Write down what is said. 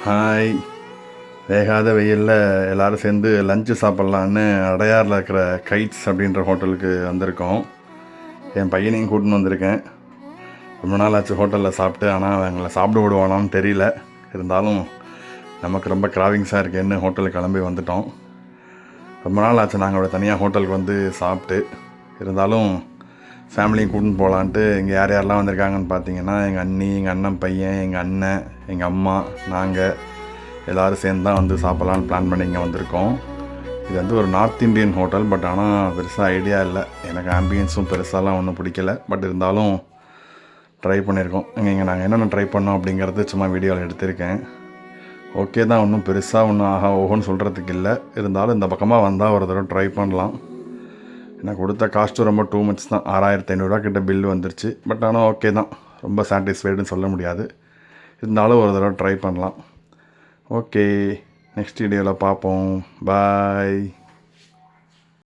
Hi. வேகாத வெயிலில் எல்லோரும் சேர்ந்து லஞ்சு சாப்பிட்லான்னு அடையாரில் இருக்கிற கைட்ஸ் அப்படின்ற ஹோட்டலுக்கு வந்திருக்கோம். என் பையனையும் கூட்டின்னு வந்திருக்கேன். ரொம்ப நாள் ஆச்சு ஹோட்டலில் சாப்பிட்டு, ஆனால் எங்களை சாப்பிட விடுவானான்னு தெரியல. இருந்தாலும் நமக்கு ரொம்ப கிராவிங்ஸாக இருக்கேன்னு ஹோட்டலுக்கு கிளம்பி வந்துட்டோம். ரொம்ப நாள் ஆச்சு நாங்கள் தனியாக ஹோட்டலுக்கு வந்து சாப்பிட்டு. இருந்தாலும் ஃபேமிலியும் கூட்டின்னு போகலான்ட்டு இங்கே யார் யாரெல்லாம் வந்திருக்காங்கன்னு பார்த்தீங்கன்னா, எங்கள் அண்ணி, எங்கள் அண்ணன் பையன், எங்கள் அண்ணன், எங்கள் அம்மா, நாங்கள் எல்லோரும் சேர்ந்து தான் வந்து சாப்பிட்லான்னு பிளான் பண்ணி இங்கே வந்திருக்கோம். இது வந்து ஒரு நார்த் இந்தியன் ஹோட்டல். பட் ஆனால் பெருசாக ஐடியா இல்லை. எனக்கு ஆம்பியன்ஸும் பெருசாலாம் ஒன்றும் பிடிக்கல. பட் இருந்தாலும் ட்ரை பண்ணியிருக்கோம். இங்கே நாங்கள் என்னென்ன ட்ரை பண்ணோம் அப்படிங்கிறது சும்மா வீடியோவில் எடுத்திருக்கேன். ஓகே தான், ஒன்றும் பெருசாக ஒன்றும் ஆஹா ஓஹோன்னு சொல்கிறதுக்கு இல்லை. இருந்தாலும் இந்த பக்கமாக வந்தால் ஒரு தடவை ட்ரை பண்ணலாம். எனக்கு கொடுத்த காஸ்ட்டு ரொம்ப டூ மச் தான். 6500 கிட்ட பில்லு வந்துருச்சு. பட் ஆனால் ஓகே தான், ரொம்ப சாட்டிஸ்ஃபைடுன்னு சொல்ல முடியாது. இருந்தாலும் ஒரு தடவை ட்ரை பண்ணலாம். ஓகே, நெக்ஸ்ட் வீடியோவில் பார்ப்போம். பாய்.